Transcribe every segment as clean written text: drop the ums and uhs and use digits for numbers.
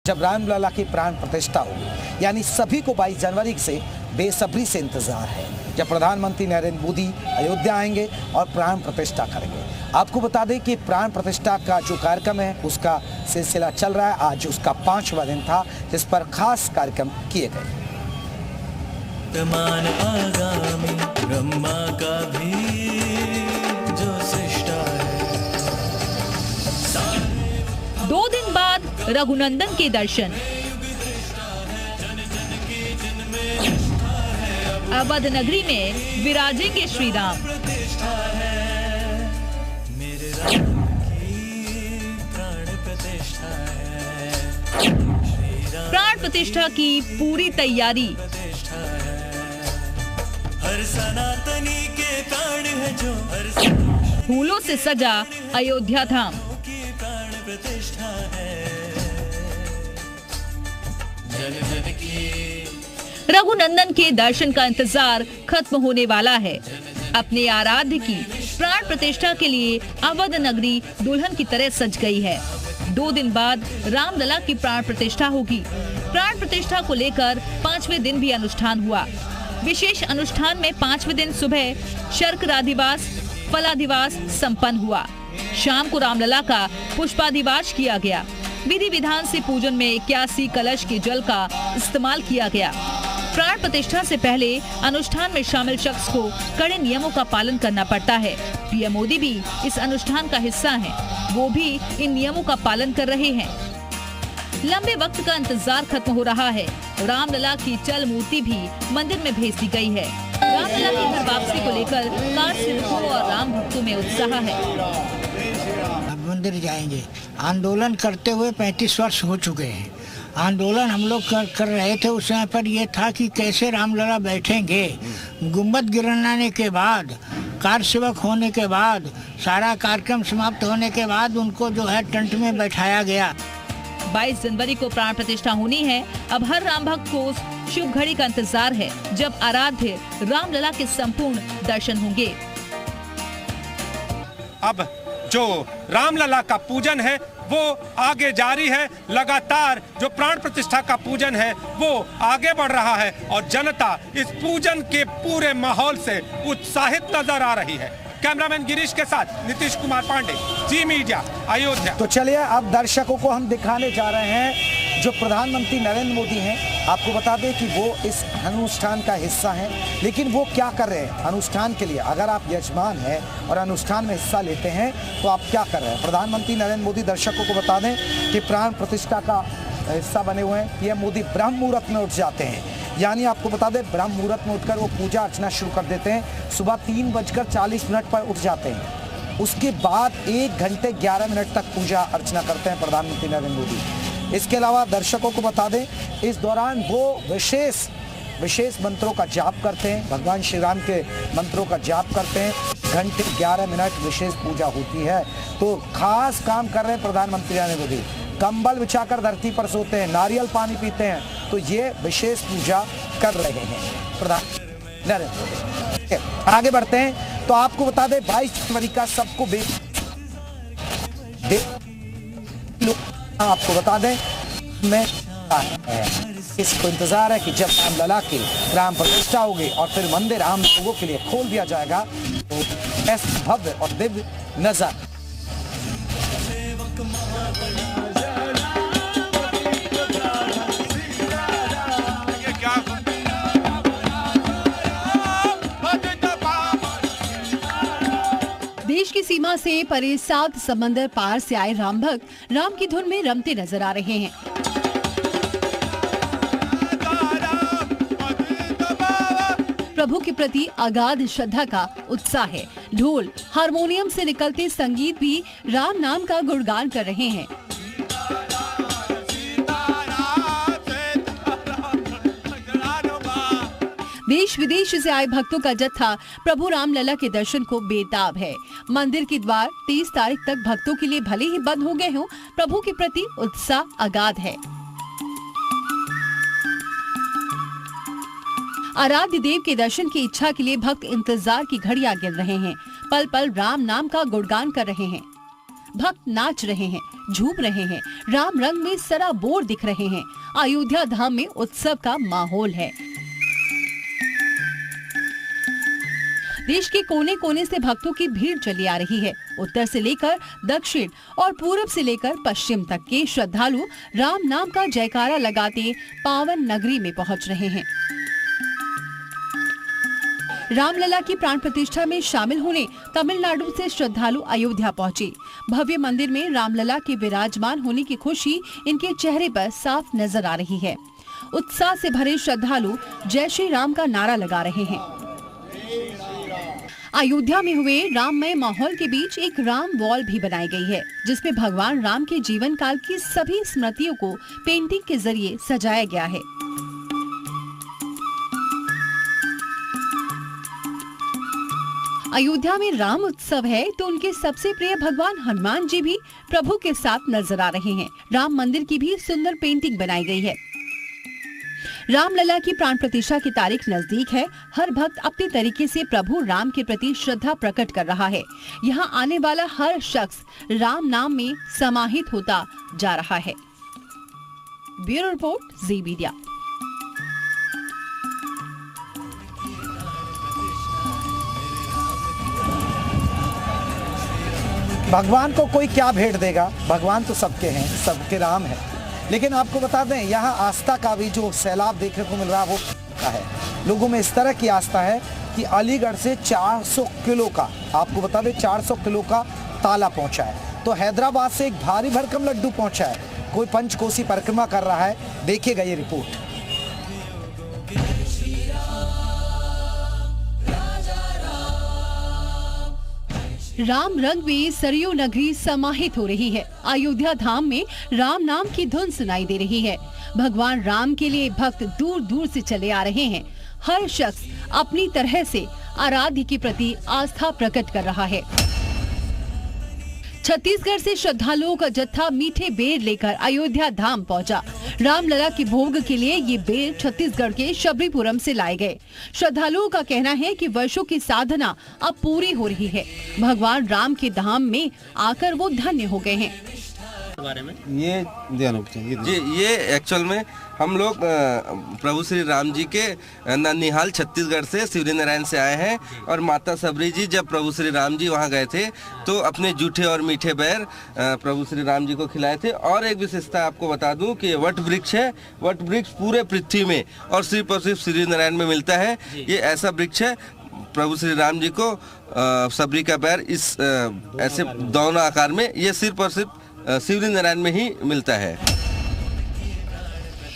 जब रामलला की प्राण प्रतिष्ठा होगी, यानी सभी को 22 जनवरी से बेसब्री से इंतजार है जब प्रधानमंत्री नरेंद्र मोदी अयोध्या आएंगे और प्राण प्रतिष्ठा करेंगे। आपको बता दें कि प्राण प्रतिष्ठा का जो कार्यक्रम है उसका सिलसिला चल रहा है। आज उसका 5वां दिन था जिस पर खास कार्यक्रम किए गए। ब्रह्मा का भी जो सृष्टा है। 2 दिन बाद रघुनंदन के दर्शन। अवध नगरी में विराजेंगे श्री राम। प्राण प्रतिष्ठा की पूरी तैयारी। हर सनातनी के प्राण है जो फूलों से सजा अयोध्या धाम। की प्राण प्रतिष्ठा है। जन जन की रघुनंदन के दर्शन का इंतजार खत्म होने वाला है। अपने आराध्य की प्राण प्रतिष्ठा के लिए अवध नगरी दुल्हन की तरह सज गई है। 2 दिन बाद रामलला की प्राण प्रतिष्ठा होगी। प्राण प्रतिष्ठा को लेकर 5वें दिन भी अनुष्ठान हुआ। विशेष अनुष्ठान में 5वें दिन सुबह शर्कराधिवास फलाधिवास संपन्न हुआ। शाम को रामलला का पुष्पाधिवास किया गया। विधि विधान से पूजन में 81 कलश के जल का इस्तेमाल किया गया। प्राण प्रतिष्ठा से पहले अनुष्ठान में शामिल शख्स को कड़े नियमों का पालन करना पड़ता है। पीएम मोदी भी इस अनुष्ठान का हिस्सा हैं। वो भी इन नियमों का पालन कर रहे हैं। लंबे वक्त का इंतजार खत्म हो रहा है। रामलला की चल मूर्ति भी मंदिर में भेज दी गई है। रामलला की घर वापसी को लेकर कार सेवकों और राम भक्तों में उत्साह है। मंदिर जाएंगे। आंदोलन करते हुए 35 वर्ष हो चुके हैं। आंदोलन हम लोग कर रहे थे। उस समय पर यह था कि कैसे रामलला बैठेंगे। गुम्बद गिराने के बाद, कार सेवक होने के बाद, सारा कार्यक्रम समाप्त होने के बाद उनको जो है टेंट में बैठाया गया। 22 जनवरी को प्राण प्रतिष्ठा होनी है। अब हर राम भक्त को शुभ घड़ी का इंतजार है जब आराध्य रामलला के संपूर्ण दर्शन होंगे। अब जो रामलला का पूजन है वो आगे जारी है। लगातार जो प्राण प्रतिष्ठा का पूजन है वो आगे बढ़ रहा है और जनता इस पूजन के पूरे माहौल से उत्साहित नजर आ रही है। कैमरामैन गिरीश के साथ नीतीश कुमार पांडे, जी मीडिया, अयोध्या। तो चलिए अब दर्शकों को हम दिखाने जा रहे हैं जो प्रधानमंत्री नरेंद्र मोदी हैं। आपको बता दें कि वो इस अनुष्ठान का हिस्सा हैं, लेकिन वो क्या कर रहे हैं अनुष्ठान के लिए। अगर आप यजमान हैं और अनुष्ठान में हिस्सा लेते हैं तो आप क्या कर रहे हैं। प्रधानमंत्री नरेंद्र मोदी दर्शकों को बता दें कि प्राण प्रतिष्ठा का हिस्सा बने हुए हैं। पीएम मोदी ब्रह्म मुहूर्त में उठ जाते हैं, यानी आपको बता दें ब्रह्म मुहूर्त में उठकर वो पूजा अर्चना शुरू कर देते हैं। सुबह 3:40 पर उठ जाते हैं। उसके बाद 1 घंटे 11 मिनट तक पूजा अर्चना करते हैं प्रधानमंत्री नरेंद्र मोदी। इसके अलावा दर्शकों को बता दें इस दौरान वो विशेष मंत्रों का जाप करते हैं। भगवान श्री राम के मंत्रों का जाप करते हैं। घंटे 11 मिनट विशेष पूजा होती है। तो खास काम कर रहे हैं प्रधानमंत्री नरेंद्र मोदी। कंबल बिछाकर धरती पर सोते हैं, नारियल पानी पीते हैं। तो ये विशेष पूजा कर रहे हैं प्रधानमंत्री नरेंद्र मोदी। आगे बढ़ते हैं तो आपको बता दें 22 जनवरी का सबको आपको बता दें मैं इसको इंतजार है कि जब रामलला की प्राण प्रतिष्ठा होगी और फिर मंदिर आम लोगों के लिए खोल दिया जाएगा तो ऐसा भव्य और दिव्य नजर। देश की सीमा से परे 7 समंदर पार से आए राम भक्त राम की धुन में रमते नजर आ रहे हैं। प्रभु के प्रति अगाध श्रद्धा का उत्साह है। ढोल हारमोनियम से निकलते संगीत भी राम नाम का गुणगान कर रहे हैं। देश विदेश से आए भक्तों का जत्था प्रभु रामलला के दर्शन को बेताब है। मंदिर के द्वार 30 तारीख तक भक्तों के लिए भले ही बंद हो गए हों, प्रभु के प्रति उत्साह अगाध है। आराध्य देव के दर्शन की इच्छा के लिए भक्त इंतजार की घड़ियां गिन रहे हैं। पल पल राम नाम का गुणगान कर रहे हैं। भक्त नाच रहे हैं, झूम रहे हैं, राम रंग में सराबोर दिख रहे हैं। अयोध्या धाम में उत्सव का माहौल है। देश के कोने कोने से भक्तों की भीड़ चली आ रही है। उत्तर से लेकर दक्षिण और पूरब से लेकर पश्चिम तक के श्रद्धालु राम नाम का जयकारा लगाते पावन नगरी में पहुंच रहे हैं। रामलला की प्राण प्रतिष्ठा में शामिल होने तमिलनाडु से श्रद्धालु अयोध्या पहुंचे। भव्य मंदिर में रामलला के विराजमान होने की खुशी इनके चेहरे पर साफ नजर आ रही है। उत्साह से भरे श्रद्धालु जय श्री राम का नारा लगा रहे हैं। अयोध्या में हुए राममय माहौल के बीच एक राम वॉल भी बनाई गई है, जिसमें भगवान राम के जीवन काल की सभी स्मृतियों को पेंटिंग के जरिए सजाया गया है। अयोध्या में राम उत्सव है तो उनके सबसे प्रिय भगवान हनुमान जी भी प्रभु के साथ नजर आ रहे हैं। राम मंदिर की भी सुंदर पेंटिंग बनाई गई है। रामलला की प्राण प्रतिष्ठा की तारीख नजदीक है। हर भक्त अपने तरीके से प्रभु राम के प्रति श्रद्धा प्रकट कर रहा है। यहाँ आने वाला हर शख्स राम नाम में समाहित होता जा रहा है। ब्यूरो रिपोर्ट, जी मीडिया। भगवान को कोई क्या भेंट देगा, भगवान तो सबके हैं, सबके राम है। लेकिन आपको बता दें, यहाँ आस्था का भी जो सैलाब देखने को मिल रहा है वो का है। लोगों में इस तरह की आस्था है कि अलीगढ़ से 400 किलो का, आपको बता दें 400 किलो का ताला पहुंचा है। तो हैदराबाद से एक भारी भरकम लड्डू पहुंचा है। कोई पंचकोसी परिक्रमा कर रहा है। देखिएगा ये रिपोर्ट। राम रंग में सरयू नगरी समाहित हो रही है। अयोध्या धाम में राम नाम की धुन सुनाई दे रही है। भगवान राम के लिए भक्त दूर दूर से चले आ रहे हैं। हर शख्स अपनी तरह से आराध्य के प्रति आस्था प्रकट कर रहा है। छत्तीसगढ़ से श्रद्धालुओं का जत्था मीठे बेर लेकर अयोध्या धाम पहुंचा। रामलला के भोग के लिए ये बेर छत्तीसगढ़ के शबरीपुरम से लाए गए। श्रद्धालुओं का कहना है कि वर्षों की साधना अब पूरी हो रही है। भगवान राम के धाम में आकर वो धन्य हो गए हैं। बारे में ये जी, ये एक्चुअल में हम लोग प्रभु श्री राम जी के ननिहाल छत्तीसगढ़ से शिवरी नारायण से आए हैं। और माता सबरी जी जब प्रभु श्री राम जी वहाँ गए थे तो अपने जूठे और मीठे बैर प्रभु श्री राम जी को खिलाए थे। और एक विशेषता आपको बता दूं कि वट वृक्ष है। वट वृक्ष पूरे पृथ्वी में और सिर्फ और सिर्फ शिवरी नारायण में मिलता है। ये ऐसा वृक्ष है, प्रभु श्री राम जी को सबरी का बैर इस ऐसे दोना आकार में ये सिर्फ और सिर्फ शिवरी नारायण में ही मिलता है।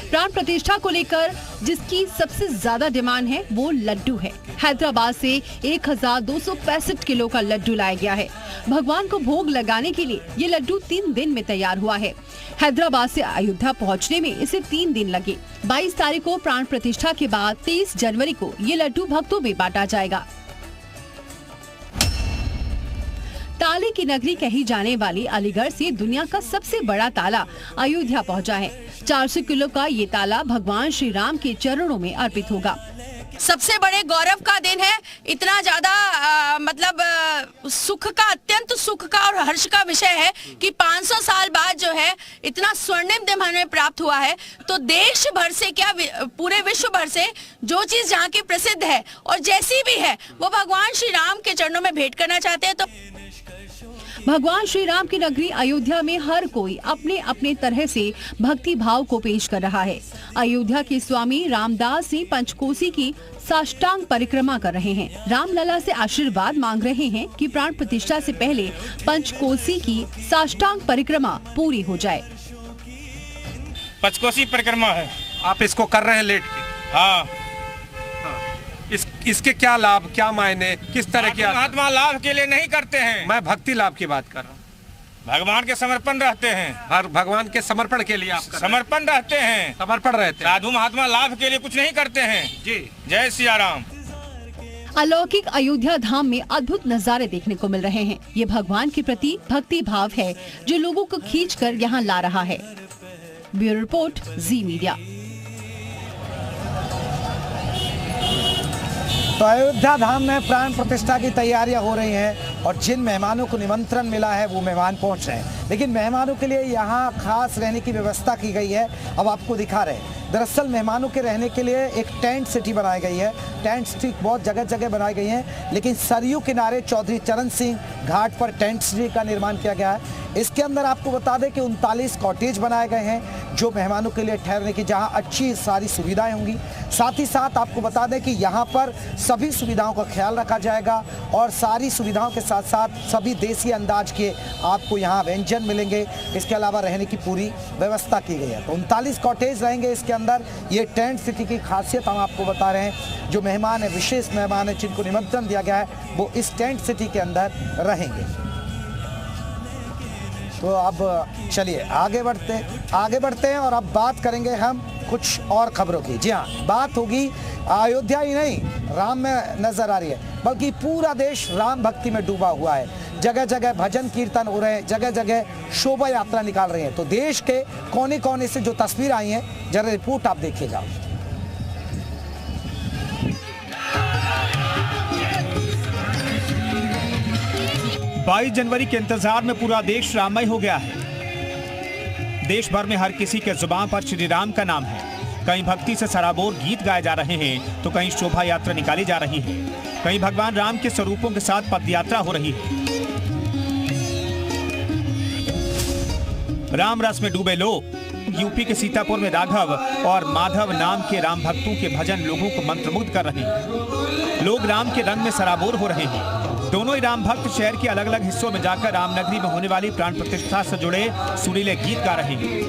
प्राण प्रतिष्ठा को लेकर जिसकी सबसे ज्यादा डिमांड है वो लड्डू है। हैदराबाद से 1265 किलो का लड्डू लाया गया है। भगवान को भोग लगाने के लिए ये लड्डू 3 दिन में तैयार हुआ है। हैदराबाद से अयोध्या पहुंचने में इसे 3 दिन लगे। 22 तारीख को प्राण प्रतिष्ठा के बाद 23 जनवरी को ये लड्डू भक्तों में बांटा जाएगा। ताले की नगरी कही जाने वाली अलीगढ़ से दुनिया का सबसे बड़ा ताला अयोध्या पहुंचा है। 400 किलो का ये ताला भगवान श्री राम के चरणों में अर्पित होगा। सबसे बड़े गौरव का दिन है। इतना ज्यादा सुख का, अत्यंत सुख का और हर्ष का विषय है कि 500 साल बाद जो है इतना स्वर्णिम दिन हमें प्राप्त हुआ है। तो देश भर से क्या पूरे विश्व भर से जो चीज जहाँ की प्रसिद्ध है और जैसी भी है वो भगवान श्री राम के चरणों में भेंट करना चाहते हैं। तो भगवान श्री राम की नगरी अयोध्या में हर कोई अपने अपने तरह से भक्ति भाव को पेश कर रहा है। अयोध्या के स्वामी रामदास सिंह पंचकोसी की साष्टांग परिक्रमा कर रहे हैं। रामलला से आशीर्वाद मांग रहे हैं कि प्राण प्रतिष्ठा से पहले पंचकोसी की साष्टांग परिक्रमा पूरी हो जाए। पंचकोसी परिक्रमा है, आप इसको कर रहे हैं लेट के। हाँ, इसके क्या लाभ, क्या मायने, किस तरह की? महात्मा लाभ के लिए नहीं करते हैं, मैं भक्ति लाभ की बात कर रहा हूँ। भगवान के समर्पण रहते हैं। हर भगवान के समर्पण के लिए आप समर्पण रहते हैं, समर्पण रहते हैं। साधु महात्मा लाभ के लिए कुछ नहीं करते हैं। जी, जय सिया राम। अलौकिक अयोध्या धाम में अद्भुत नजारे देखने को मिल रहे हैं। ये भगवान के प्रति भक्ति भाव है जो लोगों को खींचकर यहाँ ला रहा है। ब्यूरो रिपोर्ट, जी मीडिया। तो अयोध्या धाम में प्राण प्रतिष्ठा की तैयारियां हो रही हैं और जिन मेहमानों को निमंत्रण मिला है वो मेहमान पहुंच रहे हैं, लेकिन मेहमानों के लिए यहाँ खास रहने की व्यवस्था की गई है। अब आपको दिखा रहे हैं, दरअसल मेहमानों के रहने के लिए एक टेंट सिटी बनाई गई है। टेंट सिटी बहुत जगह जगह बनाई गई है, लेकिन सरयू किनारे चौधरी चरण सिंह घाट पर टेंट सिटी का निर्माण किया गया है। इसके अंदर आपको बता दें कि 39 कॉटेज बनाए गए हैं जो मेहमानों के लिए ठहरने की, जहां अच्छी सारी सुविधाएं होंगी। साथ ही साथ आपको बता दें कि यहां पर सभी सुविधाओं का ख्याल रखा जाएगा और सारी सुविधाओं के साथ साथ सभी देसी अंदाज के आपको यहां व्यंजन मिलेंगे। इसके अलावा रहने की पूरी व्यवस्था की गई है। तो 39 कॉटेज रहेंगे इसके अंदर। ये टेंट सिटी की खासियत हम आपको बता रहे हैं। जो मेहमान है, विशेष मेहमान है जिनको निमंत्रण दिया गया है, वो इस टेंट सिटी के अंदर रहेंगे। तो अब चलिए आगे बढ़ते हैं और अब बात करेंगे हम कुछ और खबरों की। जी हाँ, बात होगी अयोध्या ही नहीं राम में नजर आ रही है, बल्कि पूरा देश राम भक्ति में डूबा हुआ है। जगह जगह भजन कीर्तन हो रहे हैं, जगह जगह शोभा यात्रा निकाल रहे हैं। तो देश के कोने कोने से जो तस्वीर आई हैं, जरा रिपोर्ट आप देखिएगा। 22 जनवरी के इंतजार में पूरा देश राममय हो गया है। देश भर में हर किसी के जुबान पर श्री राम का नाम है। कहीं भक्ति से सराबोर गीत गाए जा रहे हैं तो कहीं शोभा यात्रा निकाली जा रही है, कहीं भगवान राम के स्वरूपों के साथ पदयात्रा हो रही है। राम रस में डूबे लोग यूपी के सीतापुर में राघव और माधव नाम के राम भक्तों के भजन लोगों को मंत्रमुग्ध कर रहे हैं। लोग राम के रंग में सराबोर हो रहे हैं। दोनों ही राम भक्त शहर के अलग अलग हिस्सों में जाकर रामनगरी में होने वाली प्राण प्रतिष्ठा से जुड़े सुरीले गीत गा रहे हैं।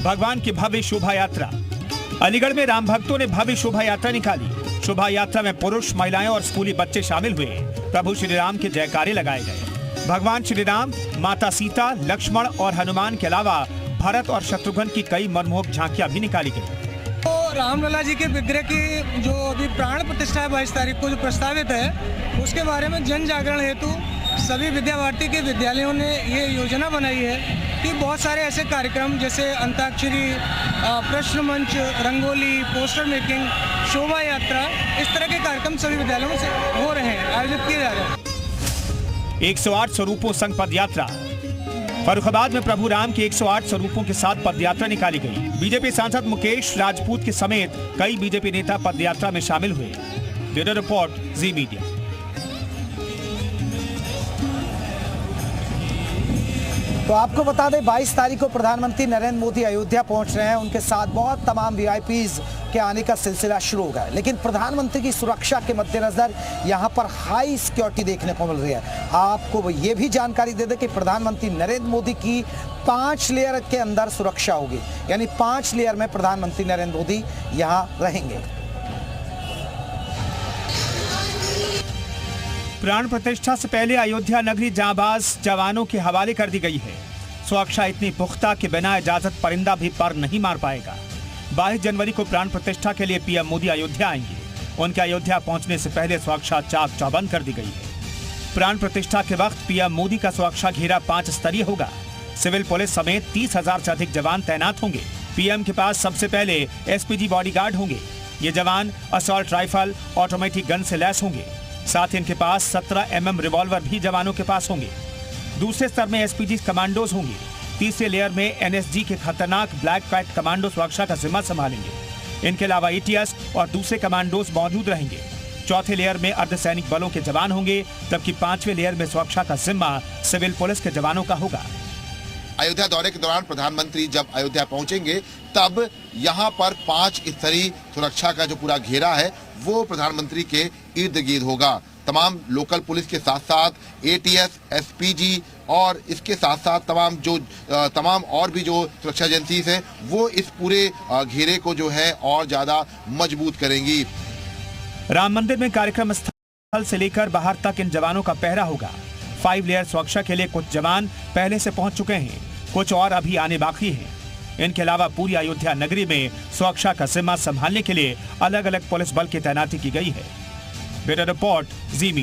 भगवान की भव्य शोभा यात्रा। अलीगढ़ में राम भक्तों ने भव्य शोभा यात्रा निकाली। शोभा यात्रा में पुरुष, महिलाएं और स्कूली बच्चे शामिल हुए। प्रभु श्री राम के जयकारे लगाए गए। भगवान श्री राम, माता सीता, लक्ष्मण और हनुमान के अलावा भरत और शत्रुघ्न की कई मनमोहक झांकियां भी निकाली गई। रामलला जी के विग्रह की जो अभी प्राण प्रतिष्ठा है 22 तारीख को जो प्रस्तावित है, उसके बारे में जन जागरण हेतु सभी विद्या भारती के विद्यालयों ने ये योजना बनाई है कि बहुत सारे ऐसे कार्यक्रम जैसे अंताक्षरी, प्रश्न मंच, रंगोली, पोस्टर मेकिंग, शोभा यात्रा, इस तरह के कार्यक्रम सभी विद्यालयों में से हो रहे हैं, आयोजित किए जा रहे हैं। 108 स्वरूपों संग पद यात्रा। फर्रुखाबाद में प्रभु राम के 108 स्वरूपों के साथ पदयात्रा निकाली गई। बीजेपी सांसद मुकेश राजपूत के समेत कई बीजेपी नेता पदयात्रा में शामिल हुए। ब्यूरो रिपोर्ट, जी मीडिया। तो आपको बता दें 22 तारीख को प्रधानमंत्री नरेंद्र मोदी अयोध्या पहुंच रहे हैं। उनके साथ बहुत तमाम वीआईपीज के आने का सिलसिला शुरू हो गया, लेकिन प्रधानमंत्री की सुरक्षा के मद्देनजर यहां पर हाई सिक्योरिटी देखने को मिल रही है। आपको ये भी जानकारी दे दें कि प्रधानमंत्री नरेंद्र मोदी की 5 लेयर के अंदर सुरक्षा होगी, यानी 5 लेयर में प्रधानमंत्री नरेंद्र मोदी यहां रहेंगे। प्राण प्रतिष्ठा से पहले अयोध्या नगरी जांबाज जवानों के हवाले कर दी गई है। सुरक्षा इतनी पुख्ता कि बिना इजाजत परिंदा भी पर नहीं मार पाएगा। 22 जनवरी को प्राण प्रतिष्ठा के लिए पीएम मोदी अयोध्या आएंगे। उनके अयोध्या पहुंचने से पहले सुरक्षा चाक चौबंद कर दी गई है। प्राण प्रतिष्ठा के वक्त पीएम मोदी का सुरक्षा घेरा 5 स्तरीय होगा। सिविल पुलिस समेत 30,000 से अधिक जवान तैनात होंगे। पीएम के पास सबसे पहले एसपीजी बॉडीगार्ड होंगे। ये जवान असॉल्ट राइफल, ऑटोमेटिक गन से लैस होंगे। साथ ही इनके पास 17 mm रिवॉल्वर भी जवानों के पास होंगे। दूसरे स्तर में एसपीजी कमांडोज होंगे। तीसरे लेयर में एनएसजी के खतरनाक ब्लैक कैट कमांडो सुरक्षा का जिम्मा संभालेंगे। इनके अलावा एटीएस और दूसरे कमांडोज मौजूद रहेंगे। चौथे लेयर में अर्धसैनिक बलों के जवान होंगे, जबकि 5वें लेयर में सुरक्षा का जिम्मा सिविल पुलिस के जवानों का होगा। अयोध्या दौरे के दौरान प्रधानमंत्री जब अयोध्या पहुंचेंगे तब यहां पर 5 स्तरीय सुरक्षा का जो पूरा घेरा है वो प्रधानमंत्री के इर्द गिर्द होगा। तमाम लोकल पुलिस के साथ साथ एटीएस, एसपीजी और इसके साथ साथ तमाम और भी जो सुरक्षा एजेंसीज हैं वो इस पूरे घेरे को जो है और ज्यादा मजबूत करेंगी। राम मंदिर में कार्यक्रम स्थल से लेकर बाहर तक इन जवानों का पहरा होगा। 5 लेयर सुरक्षा के लिए कुछ जवान पहले से पहुंच चुके हैं, कुछ और अभी आने बाकी हैं। इनके अलावा पूरी अयोध्या नगरी में सुरक्षा का जिम्मा संभालने के लिए अलग अलग पुलिस बल की तैनाती की गई है। ब्यूरो रिपोर्ट, जी मीडिया।